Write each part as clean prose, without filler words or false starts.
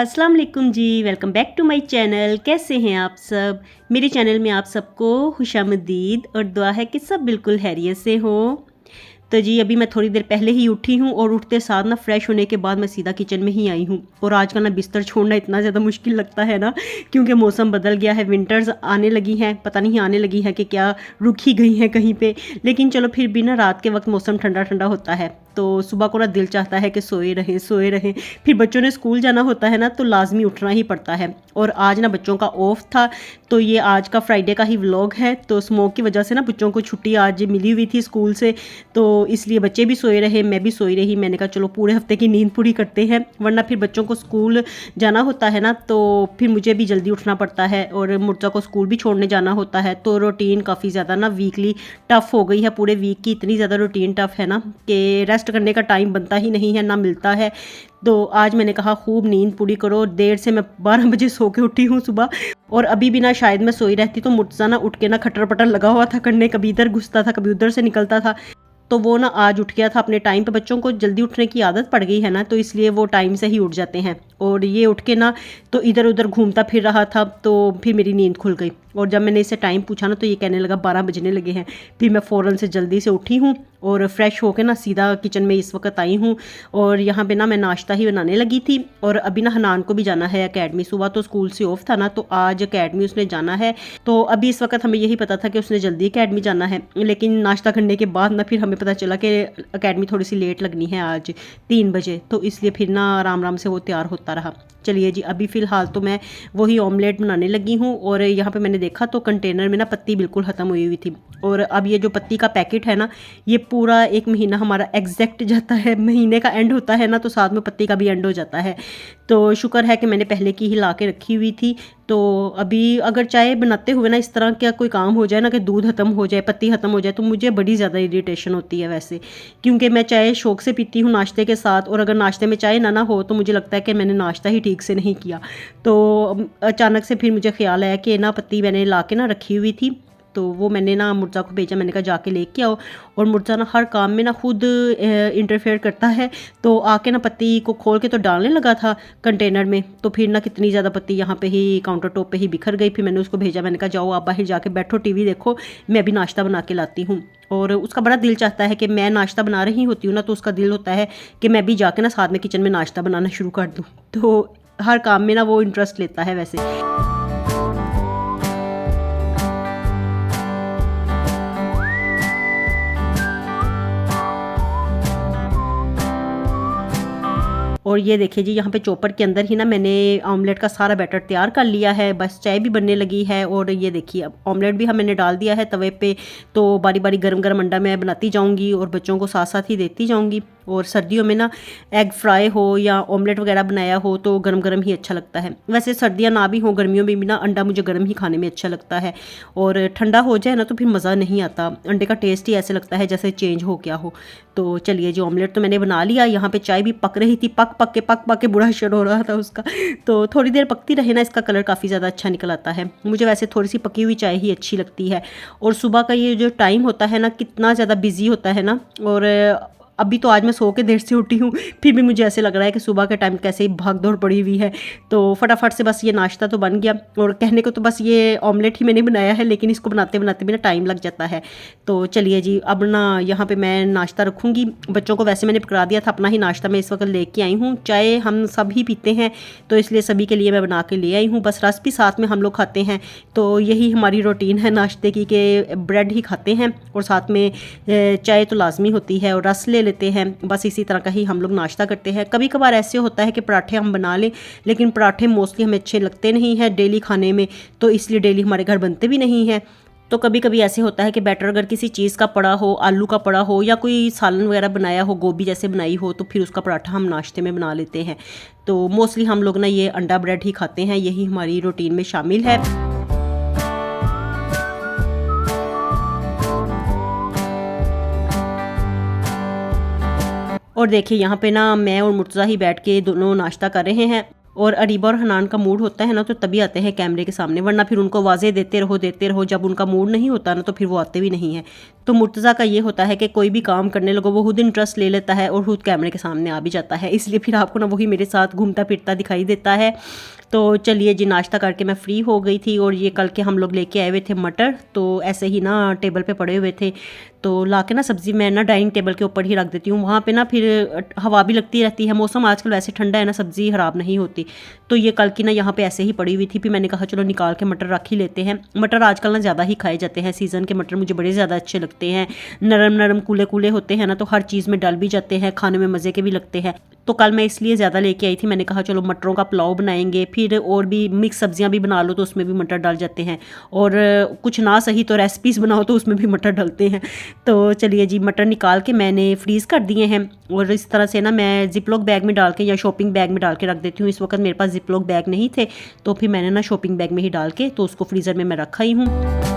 अस्सलाम वालेकुम ji. Welcome back to my channel. कैसे हैं आप सब? मेरे चैनल में आप सबको खुशामदीद और दुआ है कि सब बिल्कुल खैरियत से हो। तो जी अभी मैं थोड़ी देर पहले ही उठी हूँ और उठते साथ ना फ्रेश होने के बाद मैं सीधा किचन में ही आई हूँ। और आज का ना बिस्तर छोड़ना इतना ज़्यादा मुश्किल लगता है ना, क्योंकि मौसम बदल गया है, विंटर्स आने लगी हैं, पता नहीं आने लगी है कि क्या रुक ही गई हैं कहीं पे। लेकिन चलो फिर भी ना रात के वक्त मौसम ठंडा ठंडा होता है तो सुबह को ना दिल चाहता है कि सोए रहें सोए रहें। फिर बच्चों ने स्कूल जाना होता है ना तो लाजमी उठना ही पड़ता है। और आज ना बच्चों का ऑफ था तो ये आज का फ्राइडे का ही व्लॉग है। तो स्मोक की वजह से ना बच्चों को छुट्टी आज मिली हुई थी स्कूल से, तो इसलिए बच्चे भी सोए रहे, मैं भी सोई रही। मैंने कहा चलो पूरे हफ्ते की नींद पूरी करते हैं, वरना फिर बच्चों को स्कूल जाना होता है ना तो फिर मुझे भी जल्दी उठना पड़ता है और मुर्जा को स्कूल भी छोड़ने जाना होता है। तो रूटीन काफ़ी ज़्यादा ना वीकली टफ़ हो गई है। पूरे वीक की इतनी ज़्यादा रूटीन टफ़ है ना कि रेस्ट करने का टाइम बनता ही नहीं है, ना मिलता है। तो आज मैंने कहा खूब नींद पूरी करो। देर से मैं 12 बजे सो के उठी हूँ सुबह, और अभी भी ना शायद मैं सोई रहती तो मुर्जा ना उठ के ना खटर पटर लगा हुआ था करने, कभी इधर घुसता था कभी उधर से निकलता था। तो वो ना आज उठ गया था अपने टाइम पे। बच्चों को जल्दी उठने की आदत पड़ गई है ना तो इसलिए वो टाइम से ही उठ जाते हैं। और ये उठ के ना तो इधर उधर घूमता फिर रहा था, तो फिर मेरी नींद खुल गई। और जब मैंने इसे टाइम पूछा ना तो ये कहने लगा 12 बजने लगे हैं। फिर मैं फ़ौरन से जल्दी से उठी हूँ और फ्रेश होकर ना सीधा किचन में इस वक्त आई हूँ। और यहाँ पे ना मैं नाश्ता ही बनाने लगी थी। और अभी ना हनान को भी जाना है अकेडमी, सुबह तो स्कूल से ऑफ था ना तो आज अकेडमी उसने जाना है। तो अभी इस वक्त हमें यही पता था कि उसने जल्दी अकेडमी जाना है, लेकिन नाश्ता करने के बाद ना फिर हमें पता चला कि अकेडमी थोड़ी सी लेट लगनी है आज 3 बजे। तो इसलिए फिर ना आराम आराम से वो तैयार होता रहा। चलिए जी अभी फ़िलहाल तो मैं वही ऑमलेट बनाने लगी हूँ। और यहाँ पे मैंने देखा तो कंटेनर में ना पत्ती बिल्कुल ख़त्म हुई हुई थी। और अब ये जो पत्ती का पैकेट है ना ये पूरा 1 महीना हमारा एग्जैक्ट जाता है। महीने का एंड होता है ना तो साथ में पत्ती का भी एंड हो जाता है। तो शुक्र है कि मैंने पहले की ही ला के रखी हुई थी। तो अभी अगर चाय बनाते हुए ना इस तरह का कोई काम हो जाए ना कि दूध ख़त्म हो जाए, पत्ती ख़त्म हो जाए, तो मुझे बड़ी ज़्यादा इरिटेशन होती है वैसे, क्योंकि मैं चाय शौक से पीती हूँ नाश्ते के साथ। और अगर नाश्ते में चाय ना हो तो मुझे लगता है कि मैंने नाश्ता ही ठीक से नहीं किया। तो अचानक से फिर मुझे ख्याल आया कि ना पत्ती मैंने ला के ना रखी हुई थी, तो वो मैंने ना मुर्जा को भेजा। मैंने कहा जाके लेके आओ। और मुर्जा ना हर काम में ना खुद इंटरफेयर करता है, तो आके ना पत्ती को खोल के तो डालने लगा था कंटेनर में। तो फिर ना कितनी ज़्यादा पत्ती यहाँ पे ही काउंटर टॉप पे ही बिखर गई। फिर मैंने उसको भेजा, मैंने कहा जाओ आप बाहर जाके बैठो, टीवी देखो, मैं अभी नाश्ता बना के लाती हूँ। और उसका बड़ा दिल चाहता है कि मैं नाश्ता बना रही होती हूँ ना तो उसका दिल होता है कि मैं भी जाके ना साथ में किचन में नाश्ता बनाना शुरू कर दूँ। तो हर काम में ना वो इंटरेस्ट लेता है वैसे। और ये देखिए जी यहाँ पे चॉपर के अंदर ही ना मैंने ऑमलेट का सारा बैटर तैयार कर लिया है, बस चाय भी बनने लगी है। और ये देखिए अब ऑमलेट भी मैंने डाल दिया है तवे पे। तो बारी बारी गरम गरम अंडा मैं बनाती जाऊँगी और बच्चों को साथ साथ ही देती जाऊँगी। और सर्दियों में ना एग फ्राई हो या ऑमलेट वगैरह बनाया हो तो गरम गरम ही अच्छा लगता है। वैसे सर्दियाँ ना भी हो, गर्मियों में भी ना अंडा मुझे गरम ही खाने में अच्छा लगता है। और ठंडा हो जाए ना तो फिर मज़ा नहीं आता, अंडे का टेस्ट ही ऐसे लगता है जैसे चेंज हो गया हो। तो चलिए जी ऑमलेट तो मैंने बना लिया। यहाँ पे चाय भी पक रही थी, पक पक के बुरा शर हो रहा था उसका। तो थोड़ी देर पकती रहे ना, इसका कलर काफ़ी ज़्यादा अच्छा निकल आता है। मुझे वैसे थोड़ी सी पकी हुई चाय ही अच्छी लगती है। और सुबह का ये जो टाइम होता है ना कितना ज़्यादा बिजी होता है ना। और अभी तो आज मैं सो के देर से उठी हूँ, फिर भी मुझे ऐसे लग रहा है कि सुबह के टाइम कैसे ही भाग दौड़ पड़ी हुई है। तो फटाफट से बस ये नाश्ता तो बन गया। और कहने को तो बस ये ऑमलेट ही मैंने बनाया है, लेकिन इसको बनाते बनाते भी ना टाइम लग जाता है। तो चलिए जी अब ना यहाँ पे मैं नाश्ता रखूँगी। बच्चों को वैसे मैंने पकड़ा दिया था, अपना ही नाश्ता मैं इस वक्त लेके आई हूँ। चाय हम सब ही पीते हैं तो इसलिए सभी के लिए मैं बना के ले आई हूँ। बस रस भी साथ में हम लोग खाते हैं, तो यही हमारी रूटीन है नाश्ते की कि ब्रेड ही खाते हैं और साथ में चाय तो लाजमी होती है और रस ले लेते हैं। बस इसी तरह का ही हम लोग नाश्ता करते हैं। कभी कभार ऐसे होता है कि पराठे हम बना लें, लेकिन पराठे मोस्टली हमें अच्छे लगते नहीं हैं डेली खाने में, तो इसलिए डेली हमारे घर बनते भी नहीं हैं। तो कभी कभी ऐसे होता है कि बैटर अगर किसी चीज़ का पड़ा हो, आलू का पड़ा हो या कोई सालन वगैरह बनाया हो, गोभी जैसे बनाई हो, तो फिर उसका पराठा हम नाश्ते में बना लेते हैं। तो मोस्टली हम लोग ना ये अंडा ब्रेड ही खाते हैं, यही हमारी रूटीन में शामिल है। और देखिए यहाँ पे ना मैं और मुर्तज़ा ही बैठ के दोनों नाश्ता कर रहे हैं। और अरीबा और हनान का मूड होता है ना तो तभी आते हैं कैमरे के सामने, वरना फिर उनको आवाज़ें देते रहो। जब उनका मूड नहीं होता ना तो फिर वो आते भी नहीं है। तो मुर्तज़ा का ये होता है कि कोई भी काम करने लगो वो खुद इंटरेस्ट ले लेता है और खुद कैमरे के सामने आ भी जाता है, इसलिए फिर आपको ना वही मेरे साथ घूमता फिरता दिखाई देता है। तो चलिए जी, नाश्ता करके मैं फ़्री हो गई थी और ये कल के हम लोग लेके आए हुए थे मटर, तो ऐसे ही ना टेबल पे पड़े हुए थे, तो ला के ना सब्ज़ी मैं ना डाइनिंग टेबल के ऊपर ही रख देती हूँ। वहाँ पे ना फिर हवा भी लगती रहती है, मौसम आजकल वैसे ठंडा है ना, सब्ज़ी ख़राब नहीं होती। तो ये कल की ना यहाँ पे ऐसे ही पड़ी हुई थी, फिर मैंने कहा चलो निकाल के मटर रख ही लेते हैं। मटर आजकल ना ज़्यादा ही खाए जाते हैं, सीज़न के मटर मुझे बड़े ज़्यादा अच्छे लगते हैं, नरम नरम कूले कूले होते हैं ना, तो हर चीज़ में डल भी जाते हैं, खाने में मज़े के भी लगते हैं। तो कल मैं इसलिए ज़्यादा लेके आई थी, मैंने कहा चलो मटरों का पुलाव बनाएंगे, फिर और भी मिक्स सब्जियां भी बना लो तो उसमें भी मटर डाल जाते हैं, और कुछ ना सही तो रेसिपीज़ बनाओ तो उसमें भी मटर डलते हैं। तो चलिए जी, मटर निकाल के मैंने फ्रीज़ कर दिए हैं और इस तरह से ना मैं जिपलॉक बैग में डाल के या शॉपिंग बैग में डाल के रख देती हूँ। इस वक्त मेरे पास जिपलॉक बैग नहीं थे तो फिर मैंने ना शॉपिंग बैग में ही डाल के तो उसको फ्रीज़र में मैं रखा ही हूँ।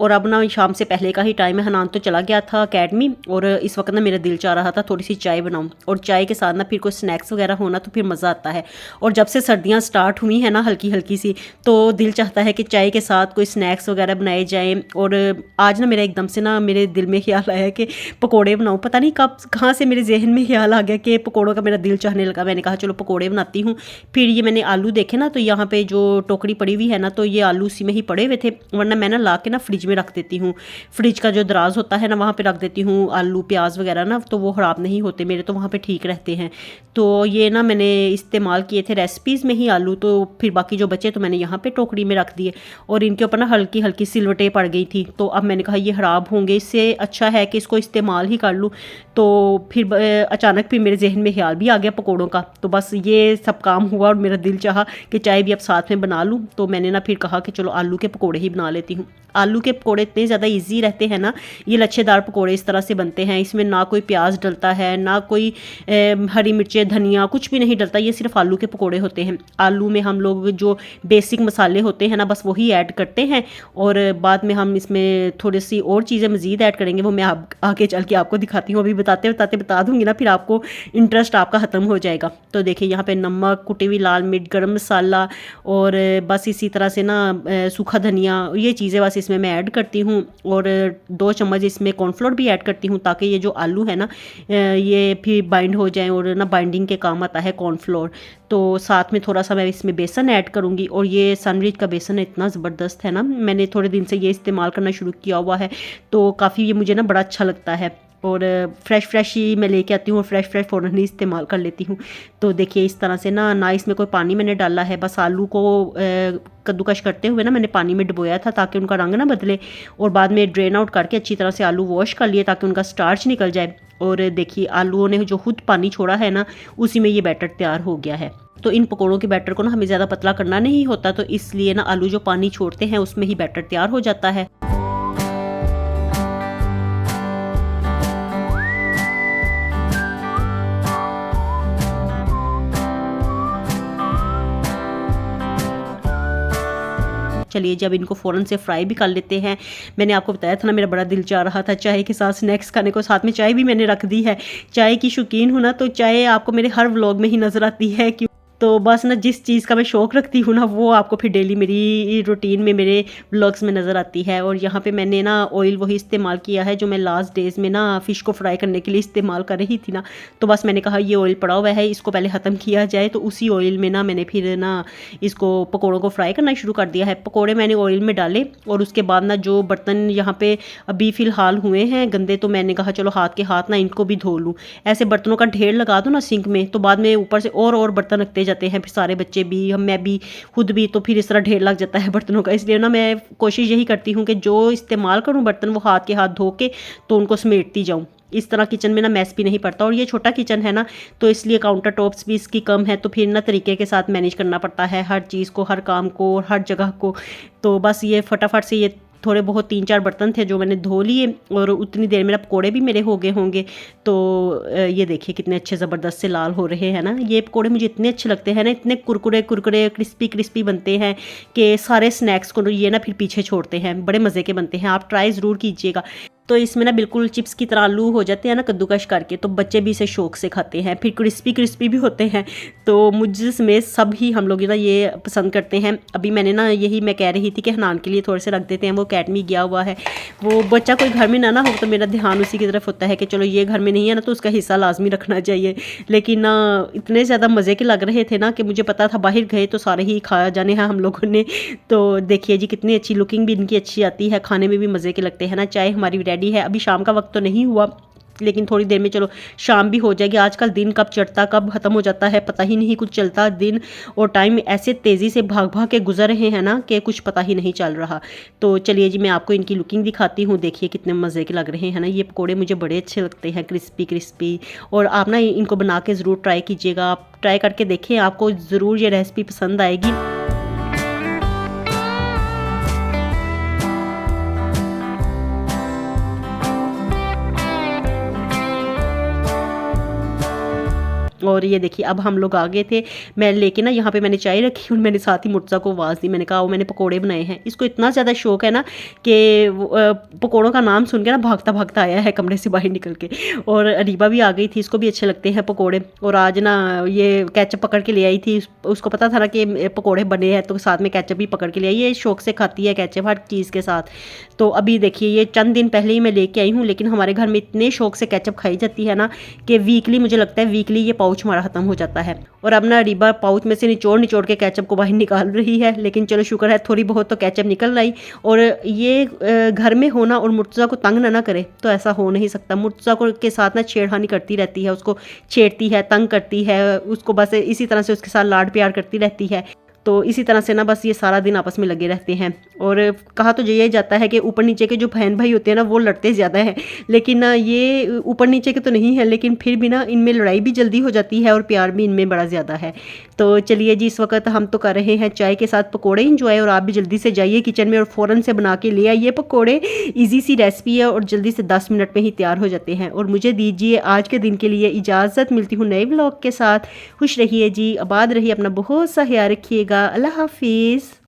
और अब ना शाम से पहले का ही टाइम है, हनान तो चला गया था अकेडमी और इस वक्त ना मेरा दिल चाह रहा था थोड़ी सी चाय बनाऊं, और चाय के साथ ना फिर कोई स्नैक्स वगैरह होना तो फिर मज़ा आता है। और जब से सर्दियां स्टार्ट हुई हैं ना हल्की हल्की सी, तो दिल चाहता है कि चाय के साथ कोई स्नैक्स वगैरह बनाए जाएँ। और आज ना मेरा एकदम से ना मेरे दिल में ख्याल आया कि पकौड़े बनाऊँ, पता नहीं कब कहाँ से मेरे जहन में ख्याल आ गया कि पकौड़ों का मेरा दिल चाहने लगा। मैंने कहा चलो पकौड़े बनाती हूँ। फिर ये मैंने आलू देखे ना, तो यहाँ पे जो टोकरी पड़ी हुई है ना, तो ये आलू उसी में ही पड़े हुए थे, वरना मैं ना ला के ना फ्रिज में रख देती हूँ। फ्रिज का जो दराज होता है ना वहाँ पे रख देती हूँ आलू प्याज वगैरह ना, तो वो ख़राब नहीं होते मेरे, तो वहाँ पे ठीक रहते हैं। तो ये ना मैंने इस्तेमाल किए थे रेसिपीज़ में ही आलू, तो फिर बाकी जो बचे तो मैंने यहाँ पे टोकरी में रख दिए, और इनके ऊपर ना हल्की हल्की सिलवटें पड़ गई थी, तो अब मैंने कहा ये ख़राब होंगे, इससे अच्छा है कि इसको इस्तेमाल ही कर लूँ। तो फिर अचानक फिर मेरे जहन में ख्याल भी आ गया पकौड़ों का, तो बस ये सब काम हुआ और मेरा दिल चाहा कि चाय भी अब साथ में बना लूँ। तो मैंने ना फिर कहा कि चलो आलू के पकौड़े ही बना लेती हूँ। आलू के पकौड़े इतने ज़्यादा इजी रहते हैं ना, ये लच्छेदार पकौड़े इस तरह से बनते हैं, इसमें ना कोई प्याज डलता है, ना कोई हरी मिर्चें धनिया कुछ भी नहीं डलता, ये सिर्फ आलू के पकौड़े होते हैं। आलू में हम लोग जो बेसिक मसाले होते हैं ना बस वही ऐड करते हैं, और बाद में हम इसमें थोड़ी सी और चीज़ें मज़ीद ऐड करेंगे, वो मैं आगे चल के आपको दिखाती हूँ। अभी बताते बताते बता दूँगी ना फिर आपको इंटरेस्ट आपका ख़त्म हो जाएगा। तो देखिए यहाँ पे नमक, कुटी हुई लाल मिर्च, गरम मसाला, और बस इसी तरह से ना सूखा धनिया, ये चीज़ें बस इसमें मैं ऐड करती हूँ, और 2 चम्मच इसमें कॉर्नफ्लोर भी ऐड करती हूँ ताकि ये जो आलू है ना ये फिर बाइंड हो जाए, और ना बाइंडिंग के काम आता है कॉर्नफ्लोर। तो साथ में थोड़ा सा मैं इसमें बेसन ऐड करूँगी, और ये सनरिच का बेसन इतना ज़बरदस्त है ना, मैंने थोड़े दिन से ये इस्तेमाल करना शुरू किया हुआ है, तो काफ़ी ये मुझे ना बड़ा अच्छा लगता है, और फ्रेश ही मैं लेके आती हूँ और फ्रेश फ़ौरन ही इस्तेमाल कर लेती हूँ। तो देखिए इस तरह से ना इसमें कोई पानी मैंने डाला है, बस आलू को कद्दूकश करते हुए ना मैंने पानी में डुबोया था ताकि उनका रंग ना बदले, और बाद में ड्रेन आउट करके अच्छी तरह से आलू वॉश कर लिए ताकि उनका स्टार्च निकल जाए। और देखिए आलूओं ने जो खुद पानी छोड़ा है ना उसी में ये बैटर तैयार हो गया है। तो इन पकौड़ों के बैटर को ना हमें ज़्यादा पतला करना नहीं होता, तो इसलिए ना आलू जो पानी छोड़ते हैं उसमें ही बैटर तैयार हो जाता है। चलिए जब इनको फ़ौरन से फ्राई भी कर लेते हैं। मैंने आपको बताया था ना मेरा बड़ा दिल चाह रहा था चाय के साथ स्नैक्स खाने को, साथ में चाय भी मैंने रख दी है। चाय की शौकीन हूँ ना, तो चाय आपको मेरे हर व्लॉग में ही नज़र आती है। तो बस ना जिस चीज़ का मैं शौक़ रखती हूँ ना वो आपको फिर डेली मेरी रूटीन में मेरे व्लॉग्स में नज़र आती है। और यहाँ पे मैंने ना ऑयल वही इस्तेमाल किया है जो मैं लास्ट डेज़ में ना फ़िश को फ्राई करने के लिए इस्तेमाल कर रही थी ना, तो बस मैंने कहा ये ऑयल पड़ा हुआ है इसको पहले ख़त्म किया जाए, तो उसी ऑयल में ना मैंने फिर ना इसको पकौड़ों को फ्राई करना शुरू कर दिया है। पकौड़े मैंने ऑयल में डाले, और उसके बाद ना जो बर्तन यहाँ पे अभी फ़िलहाल हुए हैं गंदे, तो मैंने कहा चलो हाथ ना इनको भी धो लूँ। ऐसे बर्तनों का ढेर लगा दो ना सिंक में, तो बाद में ऊपर से और बर्तन रखते जाते हैं, फिर सारे बच्चे भी, मैं भी, खुद भी, तो फिर इस तरह ढेर लग जाता है बर्तनों का। इसलिए ना मैं कोशिश यही करती हूँ कि जो इस्तेमाल करूँ बर्तन वो हाथ के हाथ धो के तो उनको समेटती जाऊँ। इस तरह किचन में ना मैस भी नहीं पड़ता, और ये छोटा किचन है ना तो इसलिए काउंटर टॉप्स भी इसकी कम है, तो फिर ना तरीके के साथ मैनेज करना पड़ता है हर चीज़ को, हर काम को, हर जगह को। तो बस ये फटाफट से ये थोड़े बहुत 3-4 बर्तन थे जो मैंने धो लिए और उतनी देर मेरा पकोड़े भी मेरे हो गए होंगे। तो ये देखिए कितने अच्छे ज़बरदस्त से लाल हो रहे हैं ना। ये पकोड़े मुझे इतने अच्छे लगते हैं ना, इतने कुरकुरे कुरकुरे क्रिस्पी क्रिस्पी बनते हैं कि सारे स्नैक्स को ये ना फिर पीछे छोड़ते हैं। बड़े मज़े के बनते हैं, आप ट्राई ज़रूर कीजिएगा। तो इसमें ना बिल्कुल चिप्स की तरह आलू हो जाते हैं ना कद्दूकश करके, तो बच्चे भी इसे शौक से खाते हैं, फिर क्रिस्पी क्रिस्पी भी होते हैं। तो मुझ समेत सब ही हम लोग ना ये पसंद करते हैं। अभी मैंने ना यही मैं कह रही थी कि हनान के लिए थोड़े से रख देते हैं, वो अकेडमी गया हुआ है, वो बच्चा कोई घर में ना हो तो मेरा ध्यान उसी की तरफ होता है कि चलो ये घर में नहीं है ना तो उसका हिस्सा लाजमी रखना चाहिए। लेकिन ना इतने ज़्यादा मज़े के लग रहे थे ना कि मुझे पता था बाहर गए तो सारे ही खा जाने हैं हम लोगों ने। तो देखिए जी कितनी अच्छी लुकिंग भी इनकी अच्छी आती है, खाने में भी मज़े के लगते हैं ना। चाय हमारी रेडी है, अभी शाम का वक्त तो नहीं हुआ लेकिन थोड़ी देर में चलो शाम भी हो जाएगी। आजकल दिन कब चढ़ता कब ख़त्म हो जाता है पता ही नहीं कुछ चलता, दिन और टाइम ऐसे तेज़ी से भाग भाग के गुजर रहे हैं ना कि कुछ पता ही नहीं चल रहा। तो चलिए जी मैं आपको इनकी लुकिंग दिखाती हूँ, देखिए कितने मज़े के लग रहे हैं ना। ये पकोड़े मुझे बड़े अच्छे लगते हैं, क्रिस्पी क्रिस्पी। और आप ना इनको बना के ज़रूर ट्राई कीजिएगा, आप ट्राई करके देखें, आपको ज़रूर ये रेसिपी पसंद आएगी। और ये देखिए अब हम लोग आ गए थे, मैं लेके ना यहाँ पे मैंने चाय रखी और मैंने साथ ही मुर्तज़ा को आवाज़ दी, मैंने कहा वो मैंने पकोड़े बनाए हैं। इसको इतना ज़्यादा शौक है ना कि पकोड़ों का नाम सुन के ना भागता भागता आया है कमरे से बाहर निकल के। और अरीबा भी आ गई थी, इसको भी अच्छे लगते हैं पकोड़े। और आज ना ये केचप पकड़ के ले आई थी, उसको पता था ना कि पकोड़े बने हैं तो साथ में केचप भी पकड़ के ले आई। ये शौक से खाती है केचप हर चीज़ के साथ। तो अभी देखिए ये चंद दिन पहले ही मैं लेके आई हूँ, लेकिन हमारे घर में इतने शौक से केचप खाई जाती है ना कि वीकली मुझे लगता है वीकली ये पाउच हमारा ख़त्म हो जाता है। और अब ना रीबा पाउच में से निचोड़ निचोड़ के केचप को बाहर निकाल रही है, लेकिन चलो शुक्र है थोड़ी बहुत तो केचप निकल रही। और ये घर में होना और मुर्तज़ा को तंग ना करे तो ऐसा हो नहीं सकता। मुर्तज़ा को के साथ ना छेड़खानी करती रहती है, उसको छेड़ती है, तंग करती है, उसको बस इसी तरह से उसके साथ लाड प्यार करती रहती है। तो इसी तरह से ना बस ये सारा दिन आपस में लगे रहते हैं। और कहा तो यही जाता है कि ऊपर नीचे के जो बहन भाई होते हैं ना वो लड़ते ज़्यादा हैं, लेकिन ये ऊपर नीचे के तो नहीं है, लेकिन फिर भी ना इनमें लड़ाई भी जल्दी हो जाती है और प्यार भी इनमें बड़ा ज़्यादा है। तो चलिए जी इस वक्त हम तो कर रहे हैं चाय के साथ पकोड़े इंजॉय, और आप भी जल्दी से जाइए किचन में और फ़ौरन से बना के ले आइए पकोड़े। ईजी सी रेसिपी है और जल्दी से 10 मिनट में ही तैयार हो जाते हैं। और मुझे दीजिए आज के दिन के लिए इजाज़त, मिलती हूँ नए व्लॉग के साथ। खुश रहिए जी, आबाद रहिए, अपना बहुत सा ख्याल रखिएगा। अल्लाह हाफिज़।